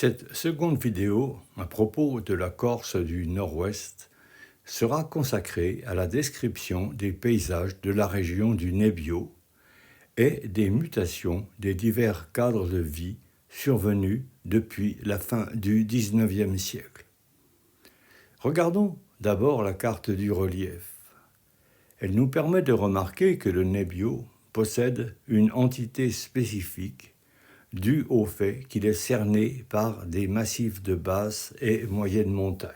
Cette seconde vidéo, à propos de la Corse du Nord-Ouest, sera consacrée à la description des paysages de la région du Nebbio et des mutations des divers cadres de vie survenus depuis la fin du XIXe siècle. Regardons d'abord la carte du relief. Elle nous permet de remarquer que le Nebbio possède une entité spécifique due au fait qu'il est cerné par des massifs de basses et moyennes montagnes.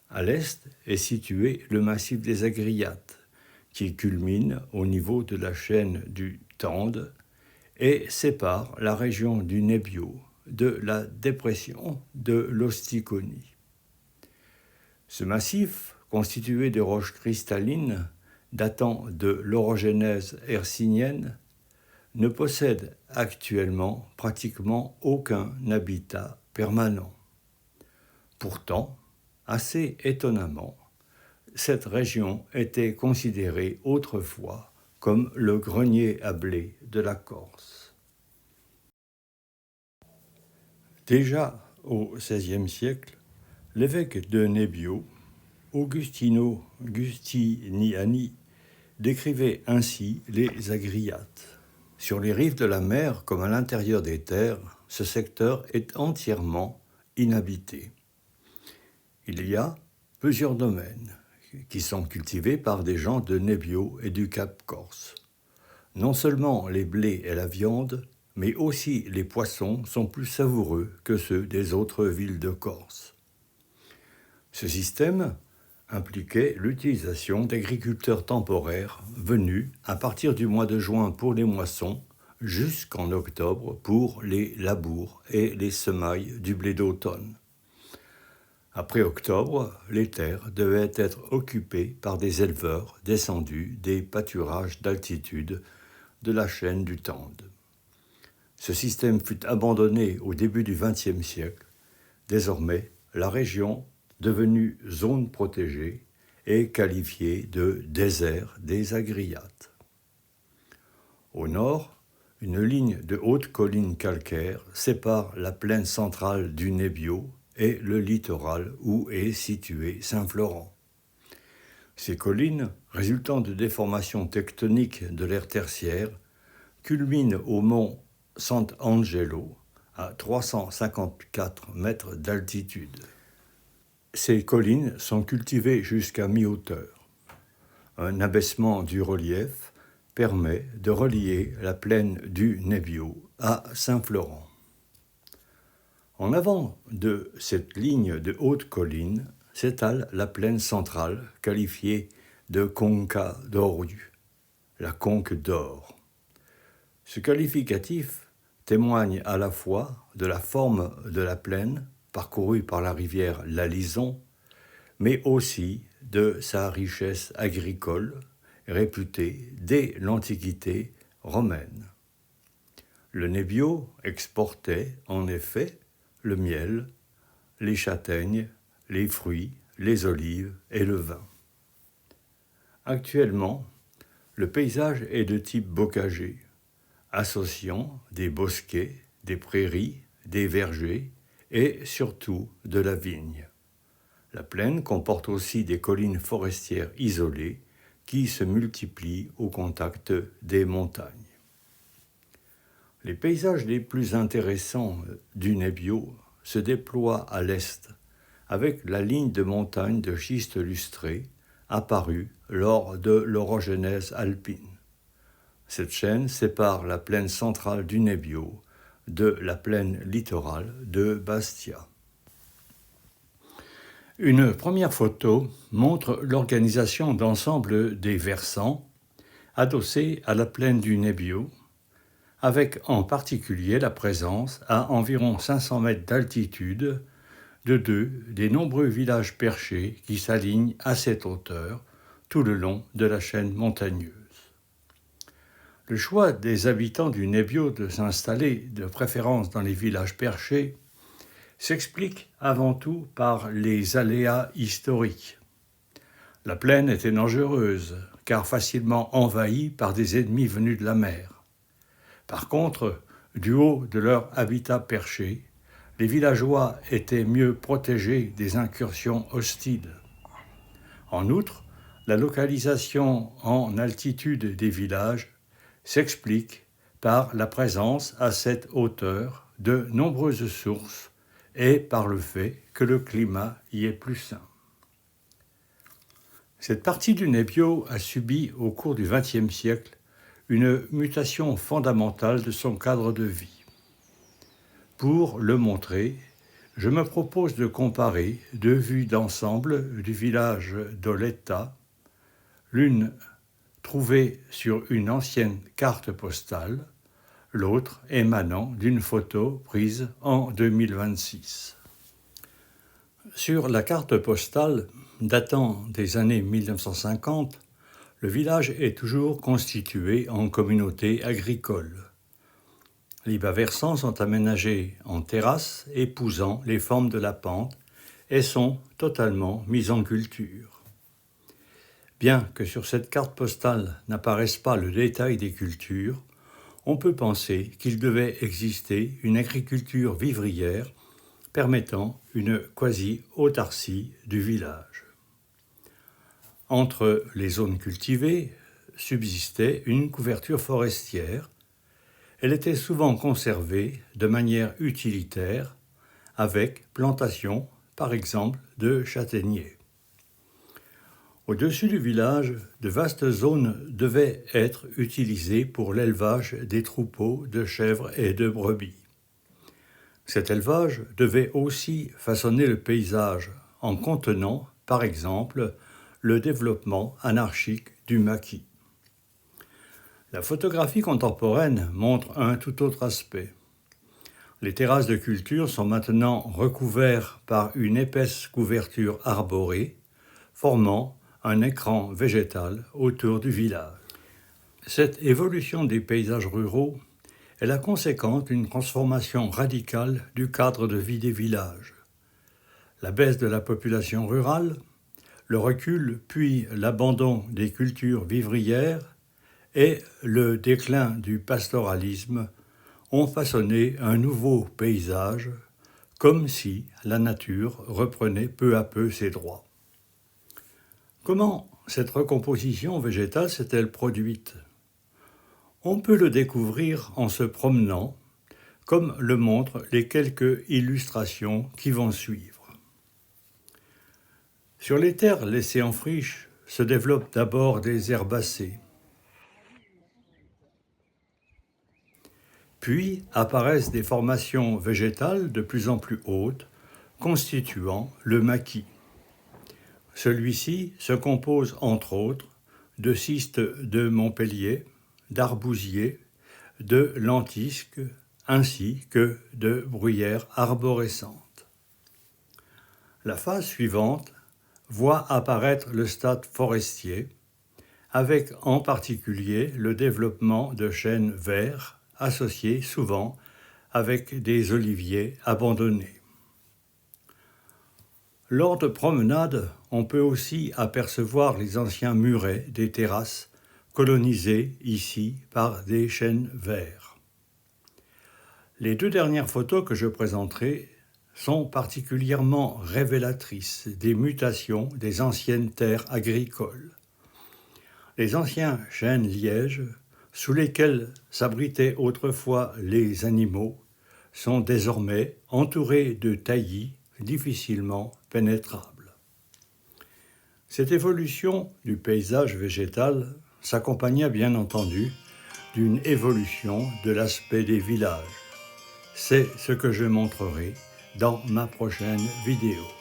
À l'est est situé le massif des Agriates, qui culmine au niveau de la chaîne du Tende et sépare la région du Nebbio de la dépression de l'Osticonie. Ce massif, constitué de roches cristallines datant de l'orogénèse hercynienne, ne possède actuellement pratiquement aucun habitat permanent. Pourtant, assez étonnamment, cette région était considérée autrefois comme le grenier à blé de la Corse. Déjà au XVIe siècle, l'évêque de Nebbio, Augustino Giustiniani, décrivait ainsi les Agriates. Sur les rives de la mer comme à l'intérieur des terres, ce secteur est entièrement inhabité. Il y a plusieurs domaines qui sont cultivés par des gens de Nebbio et du Cap Corse. Non seulement les blés et la viande, mais aussi les poissons sont plus savoureux que ceux des autres villes de Corse. Ce système impliquait l'utilisation d'agriculteurs temporaires venus à partir du mois de juin pour les moissons jusqu'en octobre pour les labours et les semailles du blé d'automne. Après octobre, les terres devaient être occupées par des éleveurs descendus des pâturages d'altitude de la chaîne du Tende. Ce système fut abandonné au début du XXe siècle. Désormais, la région, devenue zone protégée, est qualifiée de désert des Agriates. Au nord, une ligne de hautes collines calcaires sépare la plaine centrale du Nebbio et le littoral où est situé Saint-Florent. Ces collines, résultant de déformations tectoniques de l'ère tertiaire, culminent au mont Sant'Angelo, à 354 mètres d'altitude. Ces collines sont cultivées jusqu'à mi-hauteur. Un abaissement du relief permet de relier la plaine du Nebbio à Saint-Florent. En avant de cette ligne de haute colline s'étale la plaine centrale qualifiée de Conca d'Oru, la conque d'or. Ce qualificatif témoigne à la fois de la forme de la plaine parcourue par la rivière la Lison, mais aussi de sa richesse agricole réputée dès l'Antiquité romaine. Le Nebbio exportait en effet le miel, les châtaignes, les fruits, les olives et le vin. Actuellement, le paysage est de type bocager, associant des bosquets, des prairies, des vergers et surtout de la vigne. La plaine comporte aussi des collines forestières isolées qui se multiplient au contact des montagnes. Les paysages les plus intéressants du Nebbio se déploient à l'est, avec la ligne de montagnes de schiste lustré apparue lors de l'orogénèse alpine. Cette chaîne sépare la plaine centrale du Nebbio de la plaine littorale de Bastia. Une première photo montre l'organisation d'ensemble des versants adossés à la plaine du Nebbio, avec en particulier la présence, à environ 500 mètres d'altitude, de deux des nombreux villages perchés qui s'alignent à cette hauteur tout le long de la chaîne montagneuse. Le choix des habitants du Nebbio de s'installer de préférence dans les villages perchés s'explique avant tout par les aléas historiques. La plaine était dangereuse, car facilement envahie par des ennemis venus de la mer. Par contre, Du haut de leur habitat perché, les villageois étaient mieux protégés des incursions hostiles. En outre, la localisation en altitude des villages s'explique par la présence à cette hauteur de nombreuses sources et par le fait que le climat y est plus sain. Cette partie du Nebbio a subi au cours du XXe siècle une mutation fondamentale de son cadre de vie. Pour le montrer, je me propose de comparer deux vues d'ensemble du village d'Oletta, l'une trouvée sur une ancienne carte postale, l'autre émanant d'une photo prise en 2026. Sur la carte postale datant des années 1950, le village est toujours constitué en communauté agricole. Les bas versants sont aménagés en terrasses épousant les formes de la pente et sont totalement mis en culture. Bien que sur cette carte postale n'apparaisse pas le détail des cultures, on peut penser qu'il devait exister une agriculture vivrière permettant une quasi-autarcie du village. Entre les zones cultivées subsistait une couverture forestière. Elle était souvent conservée de manière utilitaire avec plantation, par exemple, de châtaigniers. Au-dessus du village, de vastes zones devaient être utilisées pour l'élevage des troupeaux de chèvres et de brebis. Cet élevage devait aussi façonner le paysage en contenant, par exemple, le développement anarchique du maquis. La photographie contemporaine montre un tout autre aspect. Les terrasses de culture sont maintenant recouvertes par une épaisse couverture arborée, formant un écran végétal autour du village. Cette évolution des paysages ruraux est la conséquence d'une transformation radicale du cadre de vie des villages. La baisse de la population rurale, le recul puis l'abandon des cultures vivrières et le déclin du pastoralisme ont façonné un nouveau paysage, comme si la nature reprenait peu à peu ses droits. Comment cette recomposition végétale s'est-elle produite ? On peut le découvrir en se promenant, comme le montrent les quelques illustrations qui vont suivre. Sur les terres laissées en friche se développent d'abord des herbacées. Puis apparaissent des formations végétales de plus en plus hautes, constituant le maquis. Celui-ci se compose entre autres de cistes de Montpellier, d'arbousiers, de lentisques, ainsi que de bruyères arborescentes. La phase suivante voit apparaître le stade forestier, avec en particulier le développement de chênes verts, associés souvent avec des oliviers abandonnés. Lors de promenades, on peut aussi apercevoir les anciens murets des terrasses, colonisés ici par des chênes verts. Les deux dernières photos que je présenterai sont particulièrement révélatrices des mutations des anciennes terres agricoles. Les anciens chênes lièges, sous lesquels s'abritaient autrefois les animaux, sont désormais entourés de taillis difficilement pénétrables. Cette évolution du paysage végétal s'accompagna bien entendu d'une évolution de l'aspect des villages. C'est ce que je montrerai dans ma prochaine vidéo.